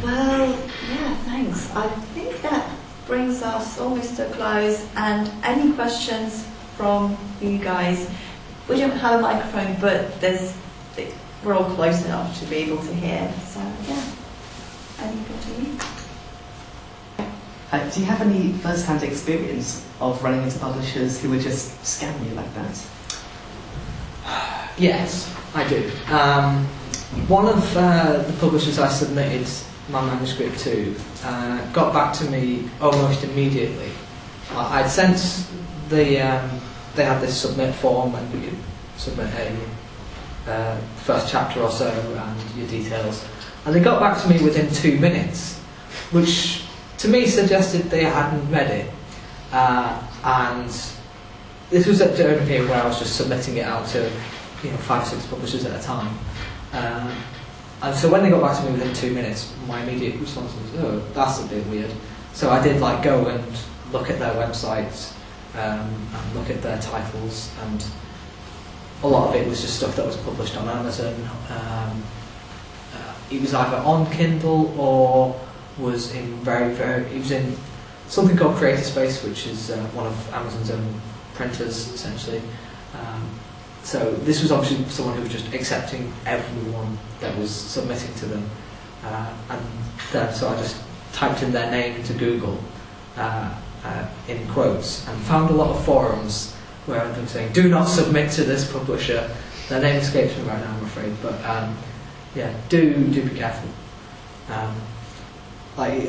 Well, yeah, thanks. I think that brings us almost to a close. And any questions from you guys? We don't have a microphone, but we're all close enough to be able to hear. So, yeah. Anybody? Do you have any first-hand experience of running into publishers who would just scam you like that? Yes, I do. One of the publishers I submitted my manuscript to got back to me almost immediately. I'd sent they had this submit form and you could submit a first chapter or so and your details, and they got back to me within 2 minutes, which to me suggested they hadn't read it, and this was at a period where I was just submitting it out to 5 or 6 publishers at a time. And so when they got back to me within 2 minutes, my immediate response was, oh, that's a bit weird. So I did go and look at their websites and look at their titles, and a lot of it was just stuff that was published on Amazon. It was either on Kindle or was in it was in something called Creator Space, which is one of Amazon's own printers, essentially. So this was obviously someone who was just accepting everyone that was submitting to them, so I just typed in their name into Google in quotes and found a lot of forums where they're saying, "Do not submit to this publisher." Their name escapes me right now, I'm afraid, but yeah, do be careful.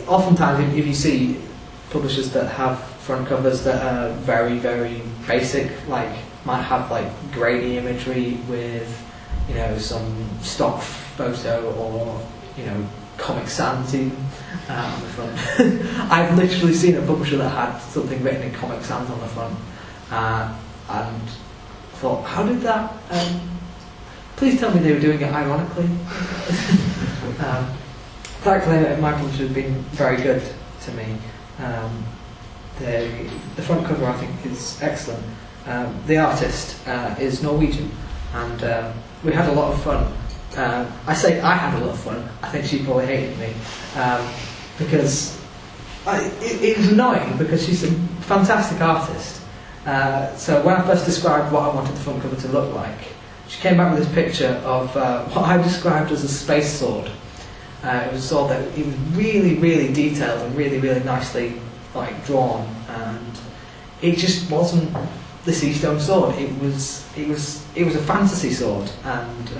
Oftentimes, if you see publishers that have front covers that are very, very basic, might have grainy imagery with some stock photo or Comic Sans even on the front. I've literally seen a publisher that had something written in Comic Sans on the front, and thought, how did that? Please tell me they were doing it ironically. Thankfully, my publisher has been very good to me. The front cover, I think, is excellent. The artist is Norwegian, and we had a lot of fun. I say I had a lot of fun. I think she probably hated me because it was annoying because she's a fantastic artist. So when I first described what I wanted the front cover to look like, she came back with this picture of what I described as a space sword. It was a sword that it was really, really detailed and really, really nicely drawn, and it just wasn't the Seastone sword. It was a fantasy sword, and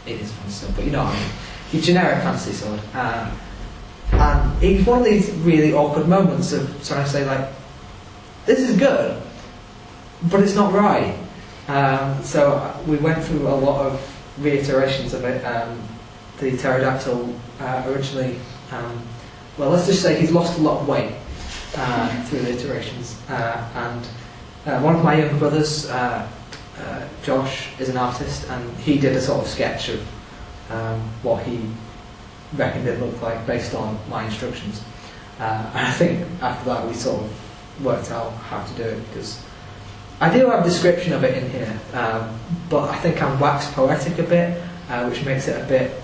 it is a fantasy sword, but you know what I mean. Your generic fantasy sword, and it was one of these really awkward moments of trying to say this is good, but it's not right. So we went through a lot of reiterations of it. The pterodactyl originally, well, let's just say he's lost a lot of weight through the iterations, and one of my younger brothers, Josh, is an artist, and he did a sort of sketch of what he reckoned it looked like based on my instructions, and I think after that we sort of worked out how to do it, because I do have a description of it in here, but I think I'm wax poetic a bit, which makes it a bit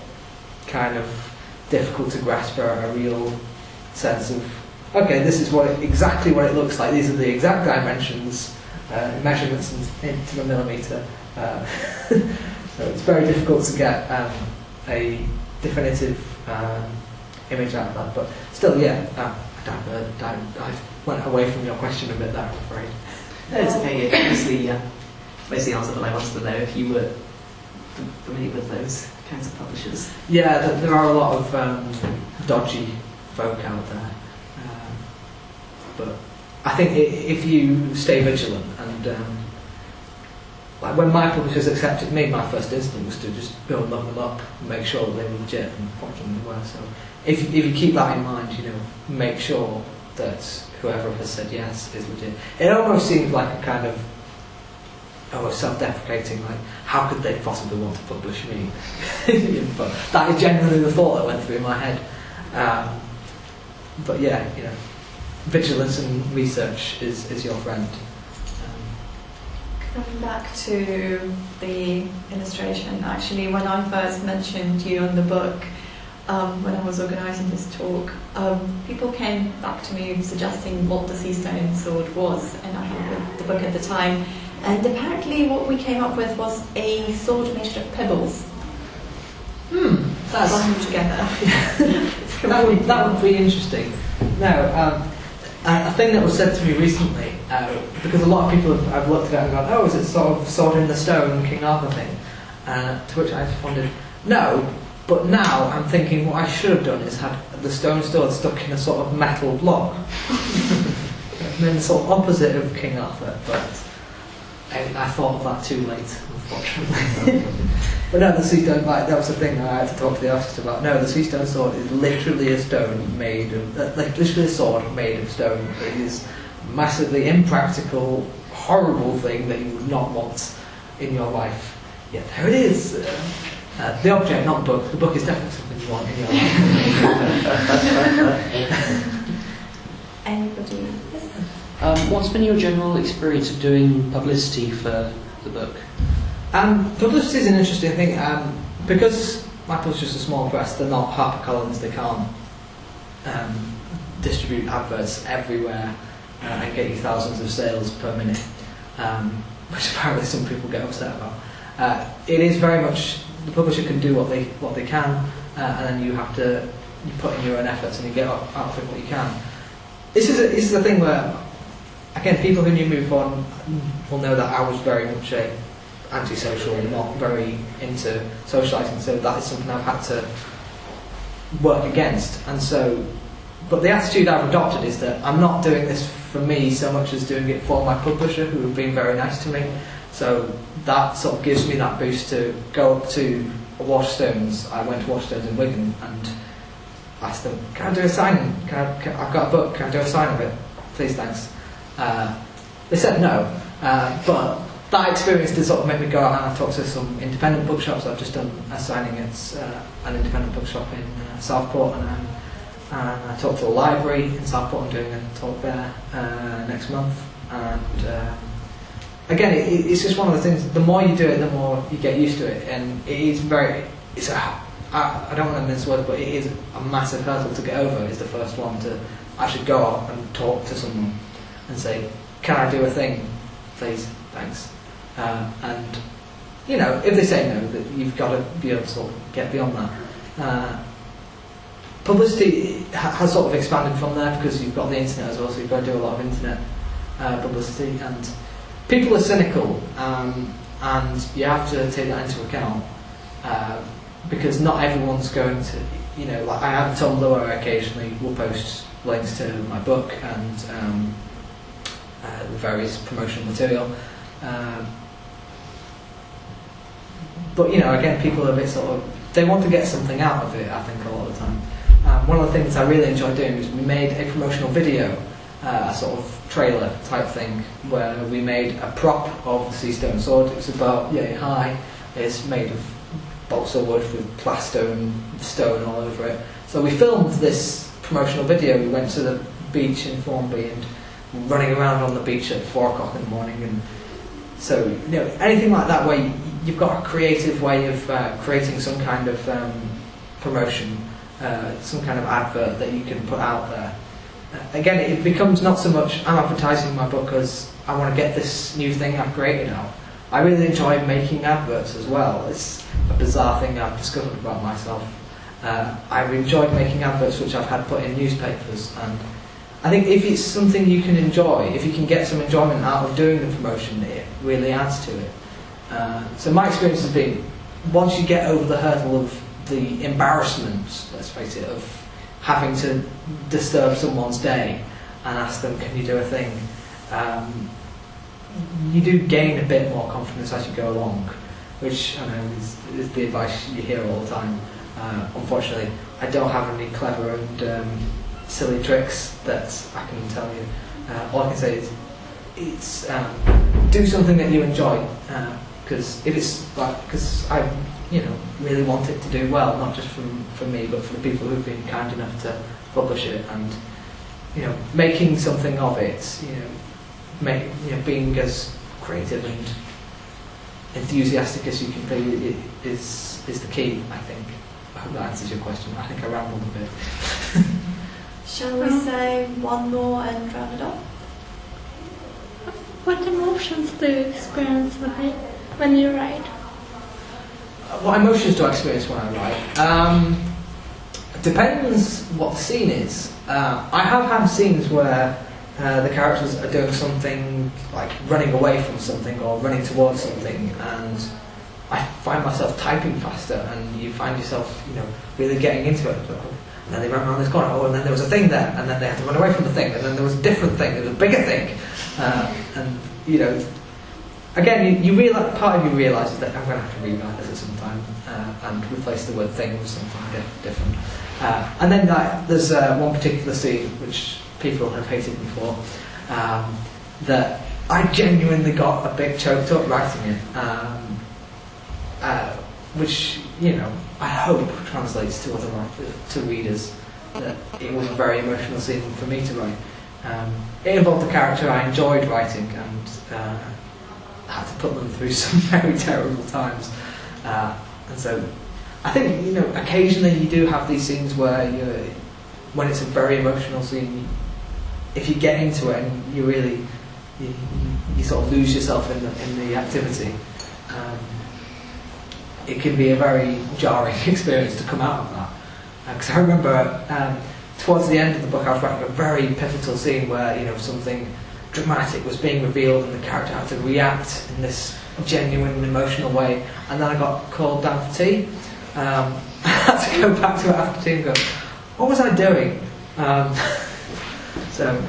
kind of difficult to grasp a real sense of, okay, this is exactly what it looks like, these are the exact dimensions, measurements into the millimetre, so it's very difficult to get a definitive image out of that, but still, yeah, I went away from your question a bit there, I'm afraid. No, it's okay. It basically answered what I wanted to know, if you were familiar with those kinds of publishers. Yeah, there are a lot of dodgy folk out there, but I think if you stay vigilant, and when my publishers accepted me, my first instinct was to just go and look them up and make sure that they were legit and fortunately they were. So if you keep that in mind, make sure that whoever has said yes is legit. It almost seems like a kind of self-deprecating, how could they possibly want to publish me? But that is genuinely the thought that went through my head. But yeah, vigilance and research is your friend. Coming back to the illustration, actually, when I first mentioned you on the book, when I was organising this talk, people came back to me suggesting what the Seastone sword was, and I had the book at the time, and apparently what we came up with was a sword made of pebbles. That's Bundled together. that would be interesting. No, a thing that was said to me recently, because a lot of people have looked at it and gone, oh, is it sort of Sword in the Stone, King Arthur thing? To which I responded, no, but now I'm thinking what I should have done is had the stone sword stuck in a sort of metal block. And then the sort of opposite of King Arthur, but I thought of that too late, unfortunately. But no, the Seastone, that was the thing that I had to talk to the artist about. No, the Seastone sword is literally a stone made of, literally a sword made of stone. It is a massively impractical, horrible thing that you would not want in your life. Yet there it is. The object, not the book. The book is definitely something you want in your life. Anybody? Yes. What's been your general experience of doing publicity for the book? Publicity is an interesting thing. Because my publisher's a small press, they're not HarperCollins, they can't distribute adverts everywhere and get you thousands of sales per minute, which apparently some people get upset about. It is very much, the publisher can do what they can, and then you put in your own efforts and you get out of it what you can. This is the thing where, again, people who knew me before will know that I was very much antisocial and not very into socialising, so that is something I've had to work against. And so, but the attitude I've adopted is that I'm not doing this for me so much as doing it for my publisher, who have been very nice to me. So that sort of gives me that boost to go up to Waterstones. I went to Waterstones in Wigan and asked them, can I do a signing? I've got a book, can I do a sign of it? Please, thanks. They said no, but that experience did sort of make me go out and I talked to some independent bookshops. I've just done a signing at an independent bookshop in Southport, and I talked to a library in Southport. I'm doing a talk there next month, and again, it's just one of the things. The more you do it, the more you get used to it, and it is very. I don't want to mince words, but it is a massive hurdle to get over. Is the first one to actually go out and talk to someone and say, "Can I do a thing, please? Thanks." And you know, if they say no, that you've got to be able to sort of get beyond that. Publicity has sort of expanded from there because you've got the internet as well, so you've got to do a lot of internet publicity, and people are cynical, and you have to take that into account because not everyone's going to, you know, like I have Tumblr where I occasionally will post links to my book and various promotional material. But you know, again, people are a bit sort of, they want to get something out of it, I think, a lot of the time. One of the things I really enjoyed doing was we made a promotional video, a sort of trailer type thing, where we made a prop of the Seastone sword. It's about yay high. It's made of balsa wood with plaster and stone all over it. So we filmed this promotional video. We went to the beach in Formby and running around on the beach at 4 o'clock in the morning, and so you know, anything like that where you've got a creative way of creating some kind of promotion, some kind of advert that you can put out there. Again, it becomes not so much I'm advertising my book as I want to get this new thing I've created out. I really enjoy making adverts as well. It's a bizarre thing I've discovered about myself. I've enjoyed making adverts which I've had put in newspapers, and I think if it's something you can enjoy, if you can get some enjoyment out of doing the promotion, it really adds to it. So my experience has been, once you get over the hurdle of the embarrassment, let's face it, of having to disturb someone's day and ask them, can you do a thing, you do gain a bit more confidence as you go along, which I know is the advice you hear all the time. Unfortunately, I don't have any clever and silly tricks that I can tell you. All I can say is it's do something that you enjoy, because if it's like, because I really want it to do well, not just for me but for the people who've been kind enough to publish it, and making something of it, being as creative and enthusiastic as you can be is the key, I think. I hope that answers your question. I think I rambled a bit. Shall we say one more and round it off? What emotions do you experience when you write? What emotions do I experience when I write? Depends what the scene is. I have had scenes where the characters are doing something like running away from something or running towards something, and I find myself typing faster, and you find yourself, really getting into it. And then they ran around this corner, and then there was a thing there, and then they had to run away from the thing, and then there was a different thing, there was a bigger thing, and again, you realize, part of you realises that I'm going to have to rewrite this at some time and replace the word thing with something different. And then there's one particular scene which people have hated before, that I genuinely got a bit choked up writing it, which I hope translates to readers that it was a very emotional scene for me to write. It involved a character I enjoyed writing and had to put them through some very terrible times, and so I think occasionally you do have these scenes where when it's a very emotional scene, if you get into it and you really you sort of lose yourself in the activity, it can be a very jarring experience to come out of that. Because I remember towards the end of the book I was writing a very pivotal scene where something dramatic was being revealed and the character had to react in this genuine emotional way, and then I got called down for tea. I had to go back to it after tea and go, what was I doing? So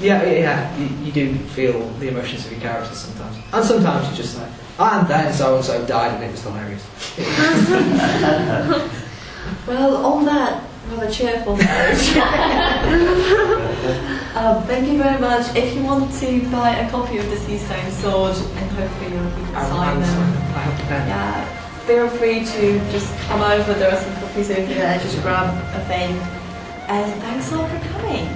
yeah, you do feel the emotions of your characters sometimes, and sometimes you just say, and then so and so died and it was hilarious. Well, on that rather cheerful note, thank you very much. If you want to buy a copy of the Sea Stone Sword, and hopefully you can sign them, yeah, feel free to just come over. There are some copies over there. Just grab a thing. And thanks all for coming.